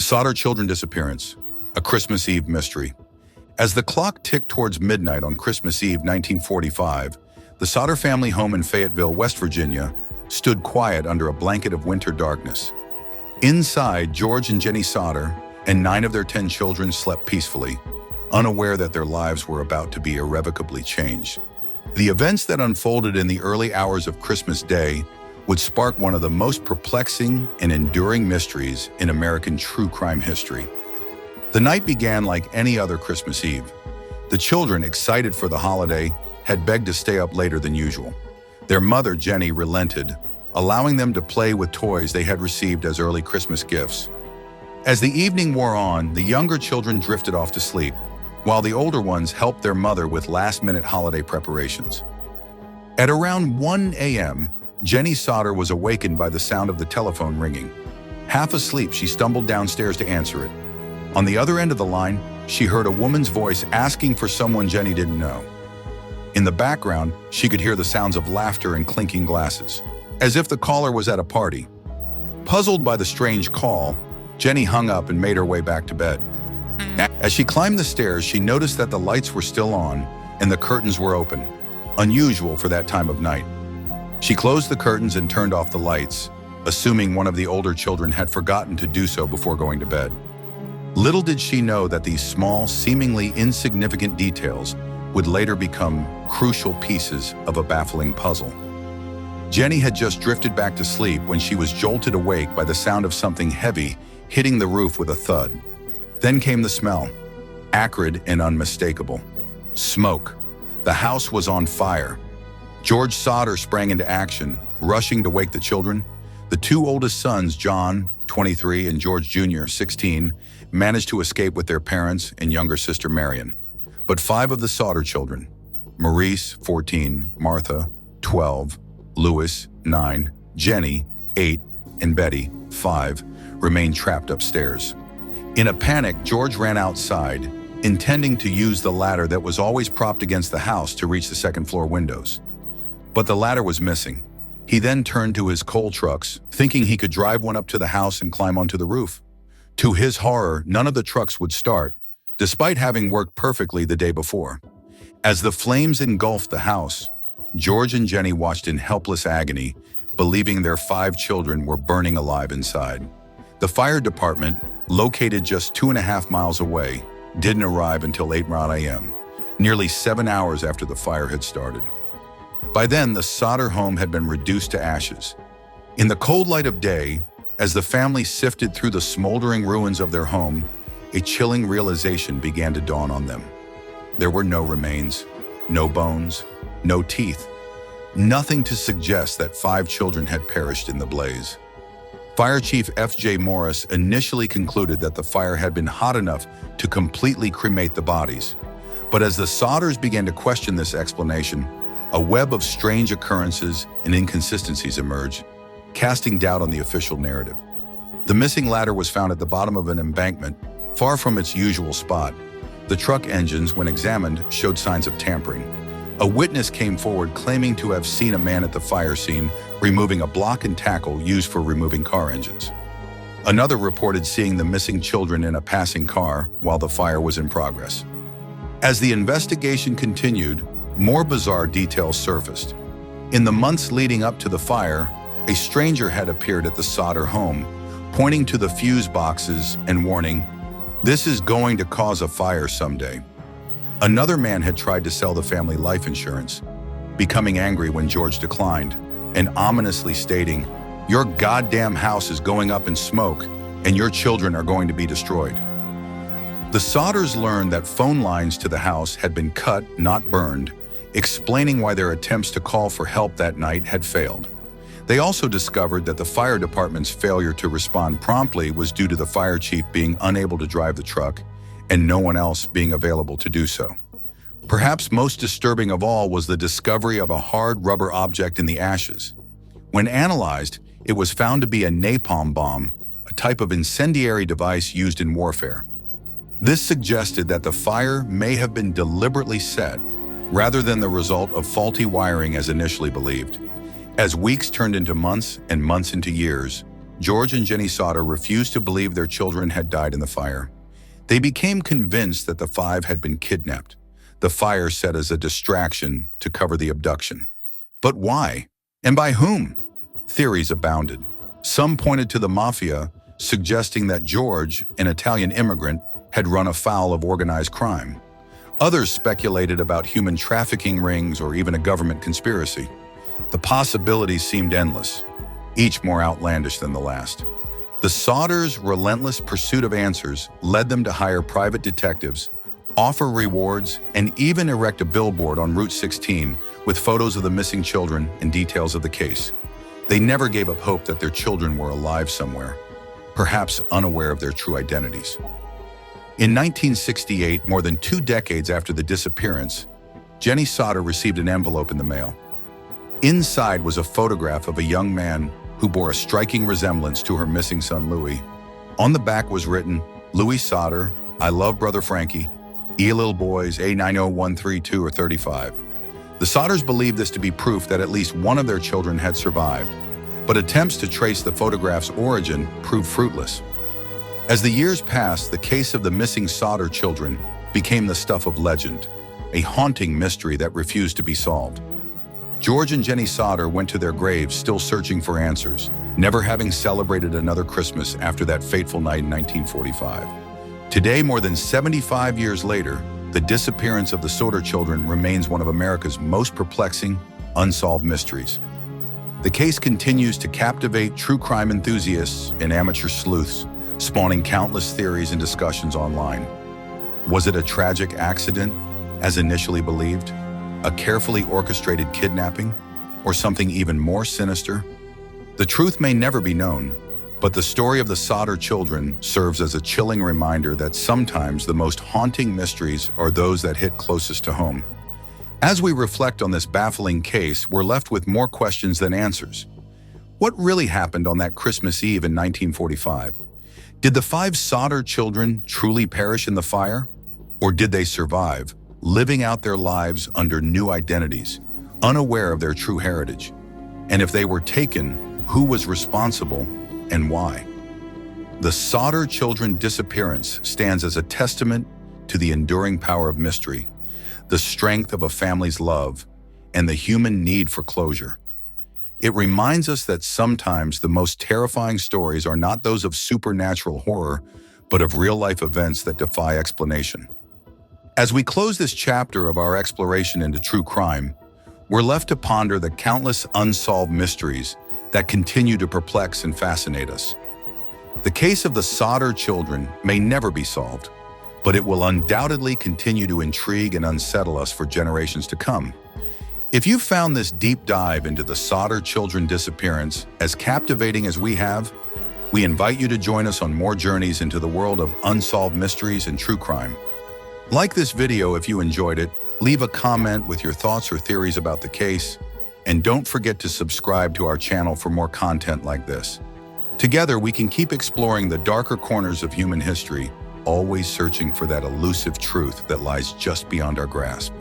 Sodder children disappearance, a Christmas Eve mystery. As the clock ticked towards midnight on Christmas Eve 1945, the Sodder family home in Fayetteville, West Virginia, stood quiet under a blanket of winter darkness. Inside, George and Jenny Sodder and 9 of their 10 children slept peacefully, unaware that their lives were about to be irrevocably changed. The events that unfolded in the early hours of Christmas Day would spark one of the most perplexing and enduring mysteries in American true crime history. The night began like any other Christmas Eve. The children, excited for the holiday, had begged to stay up later than usual. Their mother, Jenny, relented, allowing them to play with toys they had received as early Christmas gifts. As the evening wore on, the younger children drifted off to sleep, while the older ones helped their mother with last-minute holiday preparations. At around 1 a.m., Jenny Sodder was awakened by the sound of the telephone ringing. Half asleep, she stumbled downstairs to answer it. On the other end of the line, she heard a woman's voice asking for someone Jenny didn't know. In the background, she could hear the sounds of laughter and clinking glasses, as if the caller was at a party. Puzzled by the strange call, Jenny hung up and made her way back to bed. As she climbed the stairs, she noticed that the lights were still on and the curtains were open, unusual for that time of night. She closed the curtains and turned off the lights, assuming one of the older children had forgotten to do so before going to bed. Little did she know that these small, seemingly insignificant details would later become crucial pieces of a baffling puzzle. Jenny had just drifted back to sleep when she was jolted awake by the sound of something heavy hitting the roof with a thud. Then came the smell, acrid and unmistakable. Smoke. The house was on fire. George Sodder sprang into action, rushing to wake the children. The 2 oldest sons, John, 23, and George Jr., 16, managed to escape with their parents and younger sister Marion. But 5 of the Sodder children, Maurice, 14, Martha, 12, Louis, 9, Jenny, 8, and Betty, 5, remained trapped upstairs. In a panic, George ran outside, intending to use the ladder that was always propped against the house to reach the second-floor windows. But the ladder was missing. He then turned to his coal trucks, thinking he could drive one up to the house and climb onto the roof. To his horror, none of the trucks would start, despite having worked perfectly the day before. As the flames engulfed the house, George and Jenny watched in helpless agony, believing their 5 children were burning alive inside. The fire department, located just 2.5 miles away, didn't arrive until 8 a.m., nearly 7 hours after the fire had started. By then, the Sodder home had been reduced to ashes. In the cold light of day, as the family sifted through the smoldering ruins of their home, a chilling realization began to dawn on them. There were no remains, no bones, no teeth, nothing to suggest that 5 children had perished in the blaze. Fire Chief F.J. Morris initially concluded that the fire had been hot enough to completely cremate the bodies. But as the Sodders began to question this explanation, a web of strange occurrences and inconsistencies emerged, casting doubt on the official narrative. The missing ladder was found at the bottom of an embankment, far from its usual spot. The truck engines, when examined, showed signs of tampering. A witness came forward claiming to have seen a man at the fire scene removing a block and tackle used for removing car engines. Another reported seeing the missing children in a passing car while the fire was in progress. As the investigation continued, more bizarre details surfaced. In the months leading up to the fire, a stranger had appeared at the Sodder home, pointing to the fuse boxes and warning, "This is going to cause a fire someday." Another man had tried to sell the family life insurance, becoming angry when George declined, and ominously stating, "Your goddamn house is going up in smoke, and your children are going to be destroyed." The Sodders learned that phone lines to the house had been cut, not burned, explaining why their attempts to call for help that night had failed. They also discovered that the fire department's failure to respond promptly was due to the fire chief being unable to drive the truck and no one else being available to do so. Perhaps most disturbing of all was the discovery of a hard rubber object in the ashes. When analyzed, it was found to be a napalm bomb, a type of incendiary device used in warfare. This suggested that the fire may have been deliberately set, rather than the result of faulty wiring as initially believed. As weeks turned into months and months into years, George and Jenny Sodder refused to believe their children had died in the fire. They became convinced that the five had been kidnapped, the fire set as a distraction to cover the abduction. But why? And by whom? Theories abounded. Some pointed to the mafia, suggesting that George, an Italian immigrant, had run afoul of organized crime. Others speculated about human trafficking rings or even a government conspiracy. The possibilities seemed endless, each more outlandish than the last. The Sodders' relentless pursuit of answers led them to hire private detectives, offer rewards, and even erect a billboard on Route 16 with photos of the missing children and details of the case. They never gave up hope that their children were alive somewhere, perhaps unaware of their true identities. In 1968, more than 2 decades after the disappearance, Jenny Sodder received an envelope in the mail. Inside was a photograph of a young man who bore a striking resemblance to her missing son, Louis. On the back was written, "Louis Sodder, I love brother Frankie, little boys, A901332 or 35. The Sodders believed this to be proof that at least one of their children had survived, but attempts to trace the photograph's origin proved fruitless. As the years passed, the case of the missing Sodder children became the stuff of legend, a haunting mystery that refused to be solved. George and Jenny Sodder went to their graves still searching for answers, never having celebrated another Christmas after that fateful night in 1945. Today, more than 75 years later, the disappearance of the Sodder children remains one of America's most perplexing, unsolved mysteries. The case continues to captivate true crime enthusiasts and amateur sleuths, spawning countless theories and discussions online. Was it a tragic accident, as initially believed? A carefully orchestrated kidnapping? Or something even more sinister? The truth may never be known, but the story of the Sodder children serves as a chilling reminder that sometimes the most haunting mysteries are those that hit closest to home. As we reflect on this baffling case, we're left with more questions than answers. What really happened on that Christmas Eve in 1945? Did the 5 Sodder children truly perish in the fire? Or did they survive, living out their lives under new identities, unaware of their true heritage? And if they were taken, who was responsible and why? The Sodder children disappearance stands as a testament to the enduring power of mystery, the strength of a family's love, and the human need for closure. It reminds us that sometimes the most terrifying stories are not those of supernatural horror, but of real-life events that defy explanation. As we close this chapter of our exploration into true crime, we're left to ponder the countless unsolved mysteries that continue to perplex and fascinate us. The case of the Sodder children may never be solved, but it will undoubtedly continue to intrigue and unsettle us for generations to come. If you found this deep dive into the Sodder children disappearance as captivating as we have, we invite you to join us on more journeys into the world of unsolved mysteries and true crime. Like this video if you enjoyed it, leave a comment with your thoughts or theories about the case, and don't forget to subscribe to our channel for more content like this. Together, we can keep exploring the darker corners of human history, always searching for that elusive truth that lies just beyond our grasp.